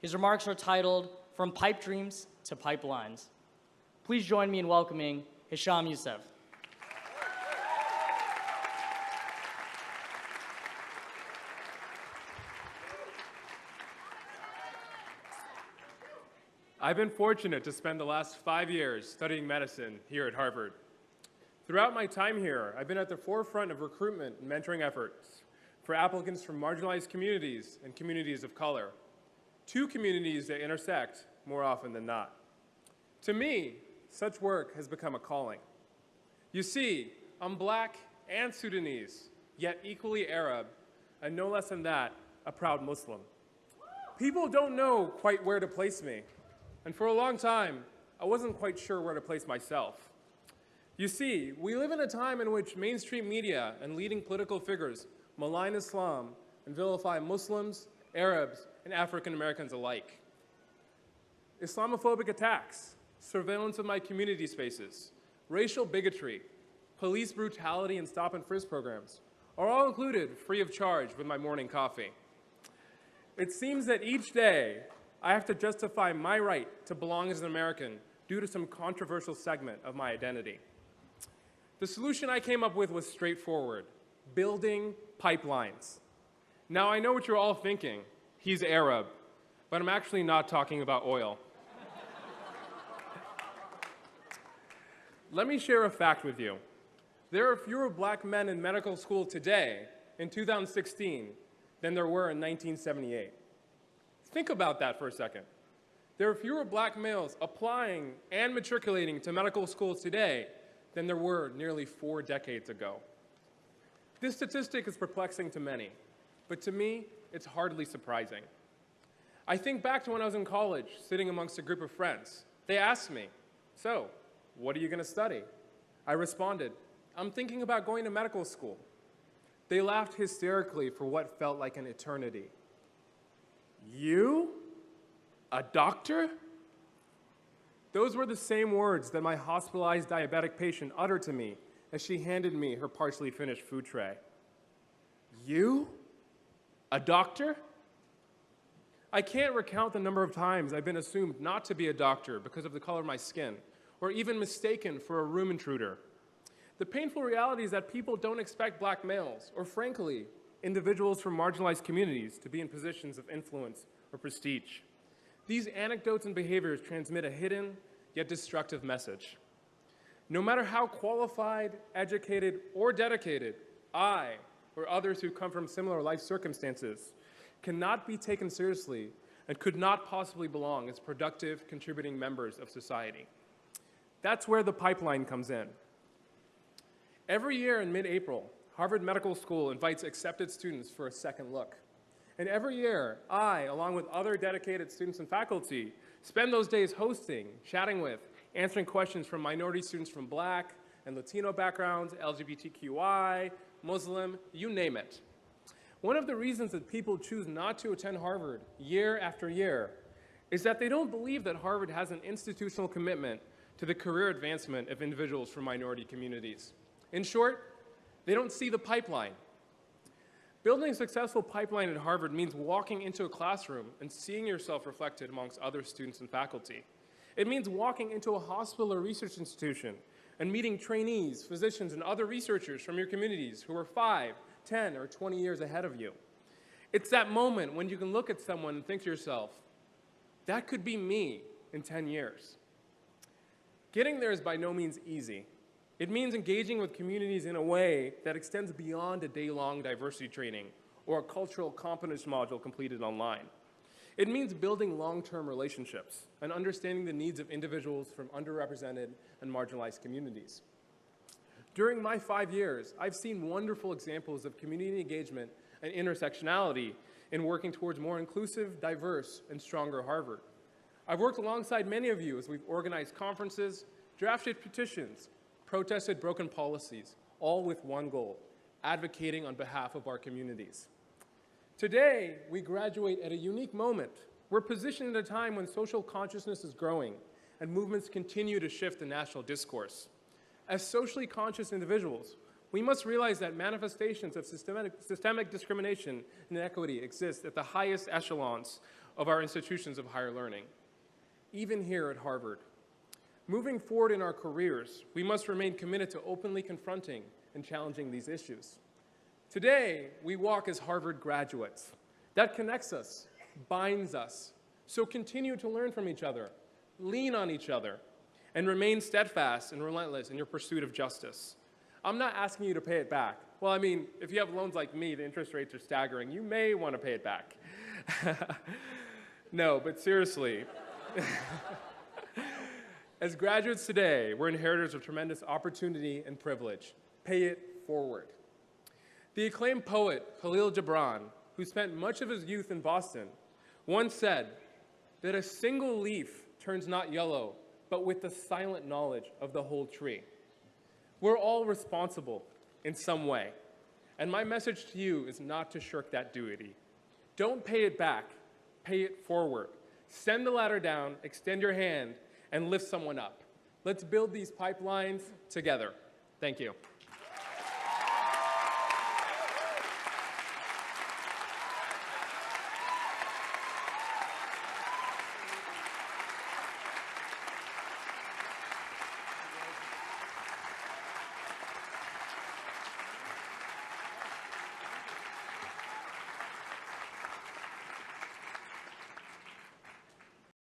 His remarks are titled, From Pipe Dreams to Pipelines. Please join me in welcoming Hisham Youssef. I've been fortunate to spend the last 5 years studying medicine here at Harvard. Throughout my time here, I've been at the forefront of recruitment and mentoring efforts for applicants from marginalized communities and communities of color, two communities that intersect more often than not. To me, such work has become a calling. You see, I'm Black and Sudanese, yet equally Arab, and no less than that, a proud Muslim. People don't know quite where to place me. And for a long time, I wasn't quite sure where to place myself. You see, we live in a time in which mainstream media and leading political figures malign Islam and vilify Muslims, Arabs, and African Americans alike. Islamophobic attacks, surveillance of my community spaces, racial bigotry, police brutality, and stop and frisk programs are all included free of charge with my morning coffee. It seems that each day, I have to justify my right to belong as an American due to some controversial segment of my identity. The solution I came up with was straightforward: building pipelines. Now, I know what you're all thinking. He's Arab, but I'm actually not talking about oil. Let me share a fact with you. There are fewer Black men in medical school today, in 2016, than there were in 1978. Think about that for a second. There are fewer Black males applying and matriculating to medical schools today than there were nearly 4 decades ago. This statistic is perplexing to many, but to me, it's hardly surprising. I think back to when I was in college, sitting amongst a group of friends. They asked me, "So, what are you going to study?" I responded, "I'm thinking about going to medical school." They laughed hysterically for what felt like an eternity. "You? A doctor?" Those were the same words that my hospitalized diabetic patient uttered to me as she handed me her partially finished food tray. "You? A doctor?" I can't recount the number of times I've been assumed not to be a doctor because of the color of my skin, or even mistaken for a room intruder. The painful reality is that people don't expect Black males, or frankly, individuals from marginalized communities, to be in positions of influence or prestige. These anecdotes and behaviors transmit a hidden yet destructive message. No matter how qualified, educated, or dedicated, I, or others who come from similar life circumstances, cannot be taken seriously and could not possibly belong as productive, contributing members of society. That's where the pipeline comes in. Every year in mid-April, Harvard Medical School invites accepted students for a second look. And every year, I, along with other dedicated students and faculty, spend those days hosting, chatting with, answering questions from minority students from Black and Latino backgrounds, LGBTQI, Muslim, you name it. One of the reasons that people choose not to attend Harvard year after year is that they don't believe that Harvard has an institutional commitment to the career advancement of individuals from minority communities. In short, they don't see the pipeline. Building a successful pipeline at Harvard means walking into a classroom and seeing yourself reflected amongst other students and faculty. It means walking into a hospital or research institution and meeting trainees, physicians, and other researchers from your communities who are 5, 10, or 20 years ahead of you. It's that moment when you can look at someone and think to yourself, that could be me in 10 years. Getting there is by no means easy. It means engaging with communities in a way that extends beyond a day-long diversity training or a cultural competence module completed online. It means building long-term relationships and understanding the needs of individuals from underrepresented and marginalized communities. During my 5 years, I've seen wonderful examples of community engagement and intersectionality in working towards more inclusive, diverse, and stronger Harvard. I've worked alongside many of you as we've organized conferences, drafted petitions, protested broken policies, all with one goal: advocating on behalf of our communities. Today, we graduate at a unique moment. We're positioned at a time when social consciousness is growing and movements continue to shift the national discourse. As socially conscious individuals, we must realize that manifestations of systemic discrimination and inequity exist at the highest echelons of our institutions of higher learning, even here at Harvard. Moving forward in our careers, we must remain committed to openly confronting and challenging these issues. Today, we walk as Harvard graduates. That connects us, binds us. So continue to learn from each other, lean on each other, and remain steadfast and relentless in your pursuit of justice. I'm not asking you to pay it back. Well, I mean, if you have loans like me, the interest rates are staggering. You may want to pay it back. No, but seriously. As graduates today, we're inheritors of tremendous opportunity and privilege. Pay it forward. The acclaimed poet Khalil Gibran, who spent much of his youth in Boston, once said that a single leaf turns not yellow, but with the silent knowledge of the whole tree. We're all responsible in some way, and my message to you is not to shirk that duty. Don't pay it back, pay it forward. Send the ladder down, extend your hand, and lift someone up. Let's build these pipelines together. Thank you.